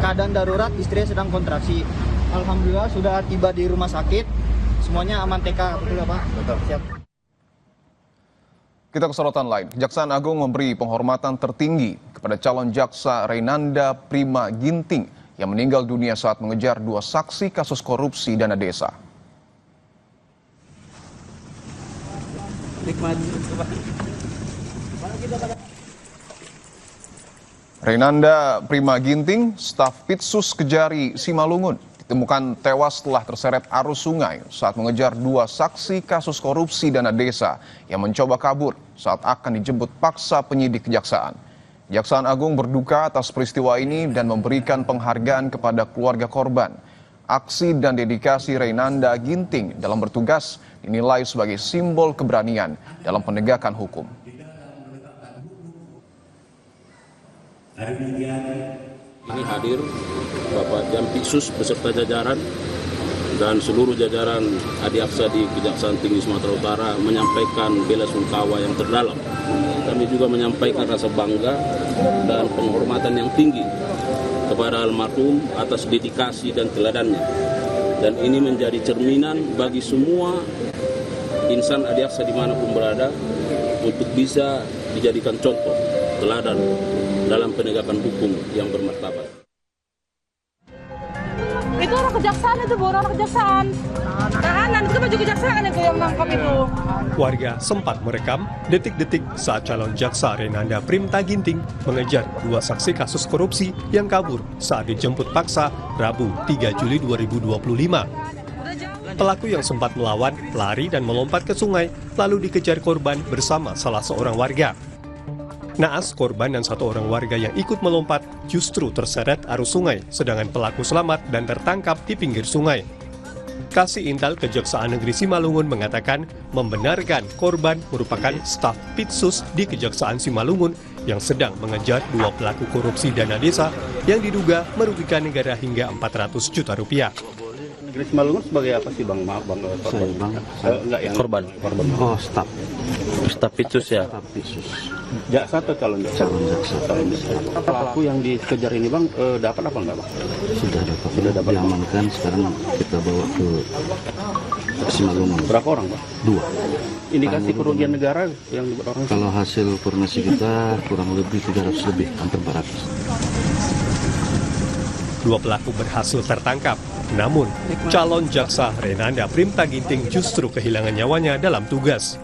Keadaan darurat, istri sedang kontraksi. Alhamdulillah sudah tiba di rumah sakit. Semuanya aman TK, betul ya Pak? Betul. Siap. Kita ke sorotan lain. Kejaksaan Agung memberi penghormatan tertinggi kepada calon jaksa Reinanda Prima Ginting yang meninggal dunia saat mengejar 2 saksi kasus korupsi dana desa. Reinanda Prima Ginting, staf Pitsus Kejari Simalungun, ditemukan tewas setelah terseret arus sungai saat mengejar 2 saksi kasus korupsi dana desa yang mencoba kabur saat akan dijemput paksa penyidik kejaksaan. Kejaksaan Agung berduka atas peristiwa ini dan memberikan penghargaan kepada keluarga korban. Aksi dan dedikasi Reinanda Ginting dalam bertugas dinilai sebagai simbol keberanian dalam penegakan hukum. Ini hadir Bapak Jampitsus beserta jajaran dan seluruh jajaran Adiaksa di Kejaksaan Tinggi Sumatera Utara menyampaikan bela sungkawa yang terdalam. Kami juga menyampaikan rasa bangga dan penghormatan yang tinggi kepada almarhum atas dedikasi dan teladannya. Dan ini menjadi cerminan bagi semua insan Adiaksa dimanapun berada untuk bisa dijadikan contoh teladan dalam penegakan hukum yang bermartabat. Itu orang kejaksaan, itu orang kejaksaan. Tahanan, itu baju kejaksaan itu yang nangkap itu. Warga sempat merekam detik-detik saat calon jaksa Reinanda Prima Ginting mengejar 2 saksi kasus korupsi yang kabur saat dijemput paksa Rabu 3 Juli 2025. Pelaku yang sempat melawan, lari dan melompat ke sungai lalu dikejar korban bersama salah seorang warga. Naas, korban dan 1 orang warga yang ikut melompat justru terseret arus sungai, sedangkan pelaku selamat dan tertangkap di pinggir sungai. Kasih Intel Kejaksaan Negeri Simalungun mengatakan membenarkan korban merupakan staf Pitsus di Kejaksaan Simalungun yang sedang mengejar 2 pelaku korupsi dana desa yang diduga merugikan negara hingga 400 juta rupiah. Negeri Simalungun sebagai apa sih Bang? Maaf Bang, korban. Korban. Oh, staf Pitsus ya. Staf Pitsus. Jaksa atau calon jaksa? Calon jaksa. Pelaku yang dikejar ini Bang, dapat apa enggak Bang? Sudah dapat diamankan, sekarang kita bawa ke Simalungun. Berapa orang Bang? 2. Indikasi kerugian negara yang dibuat orang? Kalau hasil koordinasi kita kurang lebih 300 lebih, hampir 400. 2 pelaku berhasil tertangkap. Namun, calon jaksa Reinanda Prima Ginting justru kehilangan nyawanya dalam tugas.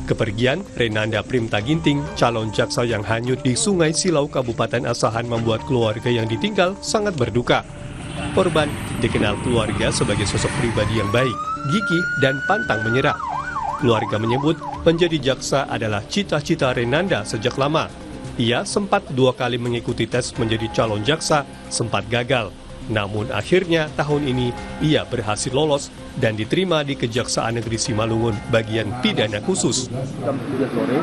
Kepergian Reinanda Prima Ginting, calon jaksa yang hanyut di Sungai Silau, Kabupaten Asahan membuat keluarga yang ditinggal sangat berduka. Korban dikenal keluarga sebagai sosok pribadi yang baik, gigih, dan pantang menyerah. Keluarga menyebut menjadi jaksa adalah cita-cita Reinanda sejak lama. Ia sempat 2 kali mengikuti tes menjadi calon jaksa, sempat gagal. Namun akhirnya tahun ini ia berhasil lolos dan diterima di Kejaksaan Negeri Simalungun bagian pidana khusus. Jam 3 sore,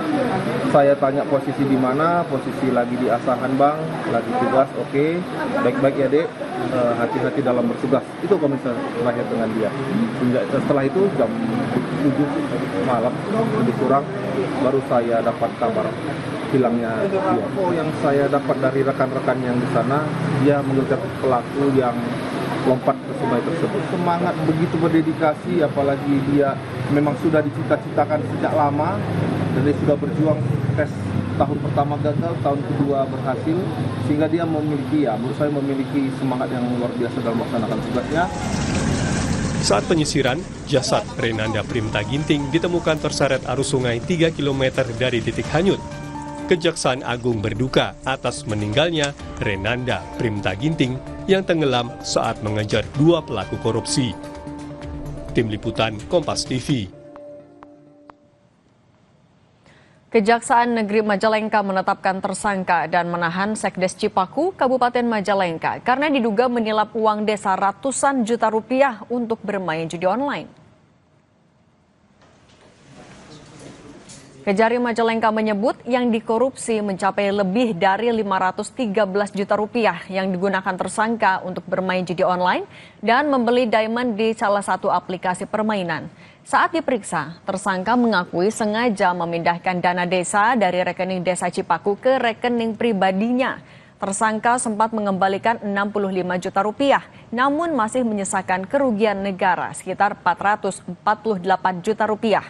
saya tanya posisi di mana, posisi lagi di Asahan Bang, lagi tugas, oke, baik-baik ya Dek, hati-hati dalam bertugas. Itu komentar terakhir dengan dia. Setelah itu jam 7 malam, lebih kurang, baru saya dapat kabar hilangnya dia. Yang saya dapat dari rekan-rekan yang di sana, dia mengejar pelaku yang lompat ke sungai tersebut. Semangat begitu berdedikasi, apalagi dia memang sudah dicita-citakan sejak lama dan dia sudah berjuang. Tes tahun pertama gagal, tahun kedua berhasil, sehingga dia memiliki, menurut saya memiliki semangat yang luar biasa dalam melaksanakan tugasnya. Saat penyisiran, jasad Reinanda Prima Ginting ditemukan terseret arus sungai 3 km dari titik hanyut. Kejaksaan Agung berduka atas meninggalnya Reinanda Prima Ginting yang tenggelam saat mengejar 2 pelaku korupsi. Tim Liputan Kompas TV. Kejaksaan Negeri Majalengka menetapkan tersangka dan menahan Sekdes Cipaku, Kabupaten Majalengka karena diduga menilap uang desa ratusan juta rupiah untuk bermain judi online. Kejari Majalengka menyebut yang dikorupsi mencapai lebih dari 513 juta rupiah yang digunakan tersangka untuk bermain judi online dan membeli diamond di salah satu aplikasi permainan. Saat diperiksa, tersangka mengakui sengaja memindahkan dana desa dari rekening desa Cipaku ke rekening pribadinya. Tersangka sempat mengembalikan 65 juta rupiah, namun masih menyisakan kerugian negara sekitar 448 juta rupiah.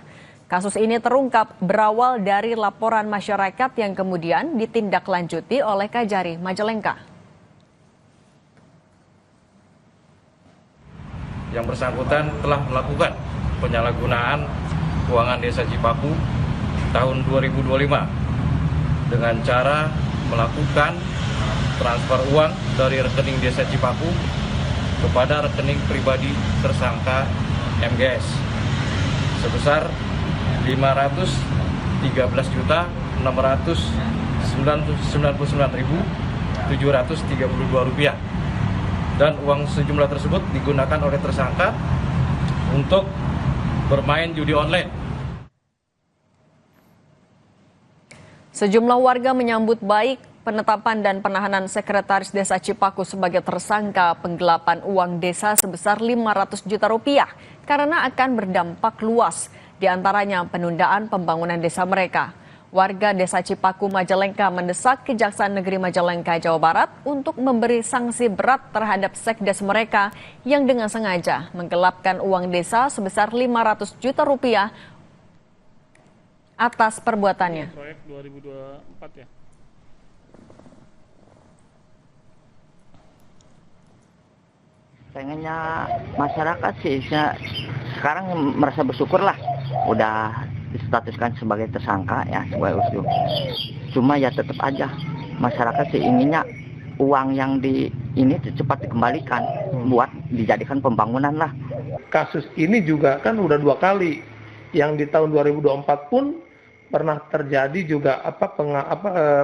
Kasus ini terungkap berawal dari laporan masyarakat yang kemudian ditindaklanjuti oleh Kajari Majalengka. Yang bersangkutan telah melakukan penyalahgunaan keuangan Desa Cipaku tahun 2025 dengan cara melakukan transfer uang dari rekening Desa Cipaku kepada rekening pribadi tersangka MGS sebesar 513.699.732 rupiah, dan uang sejumlah tersebut digunakan oleh tersangka untuk bermain judi online. Sejumlah warga menyambut baik penetapan dan penahanan Sekretaris Desa Cipaku sebagai tersangka penggelapan uang desa sebesar 500 juta rupiah karena akan berdampak luas, diantaranya penundaan pembangunan desa mereka. Warga Desa Cipaku Majalengka mendesak Kejaksaan Negeri Majalengka, Jawa Barat untuk memberi sanksi berat terhadap sekdes mereka yang dengan sengaja menggelapkan uang desa sebesar 500 juta rupiah atas perbuatannya. Proyek 2024 ya. Pengennya masyarakat sih sekarang merasa bersyukur lah, udah distatuskan sebagai tersangka ya, sebagai usul. Cuma ya tetap aja masyarakat sih inginnya uang yang ini cepat dikembalikan buat dijadikan pembangunan lah. Kasus ini juga kan udah 2 kali. Yang di tahun 2024 pun pernah terjadi juga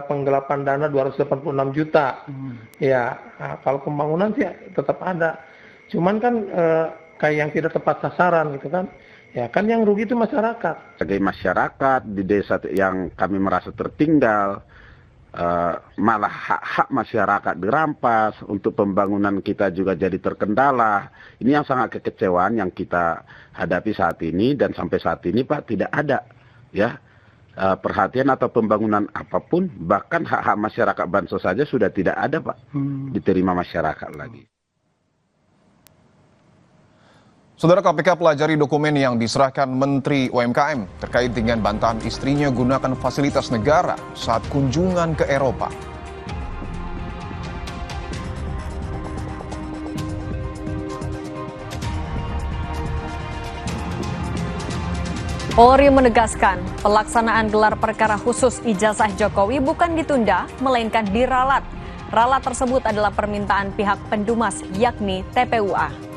penggelapan dana 286 juta. Ya, nah, kalau pembangunan sih tetap ada. Cuman kan kayak yang tidak tepat sasaran gitu kan. Ya kan yang rugi itu masyarakat. Sebagai masyarakat di desa yang kami merasa tertinggal, malah hak-hak masyarakat dirampas, untuk pembangunan kita juga jadi terkendala. Ini yang sangat kekecewaan yang kita hadapi saat ini, dan sampai saat ini Pak tidak ada ya perhatian atau pembangunan apapun, bahkan hak-hak masyarakat bansos saja sudah tidak ada Pak diterima masyarakat lagi. Saudara, KPK pelajari dokumen yang diserahkan Menteri UMKM terkait dengan bantahan istrinya gunakan fasilitas negara saat kunjungan ke Eropa. Polri menegaskan pelaksanaan gelar perkara khusus ijazah Jokowi bukan ditunda, melainkan diralat. Ralat tersebut adalah permintaan pihak pendumas, yakni TPUA.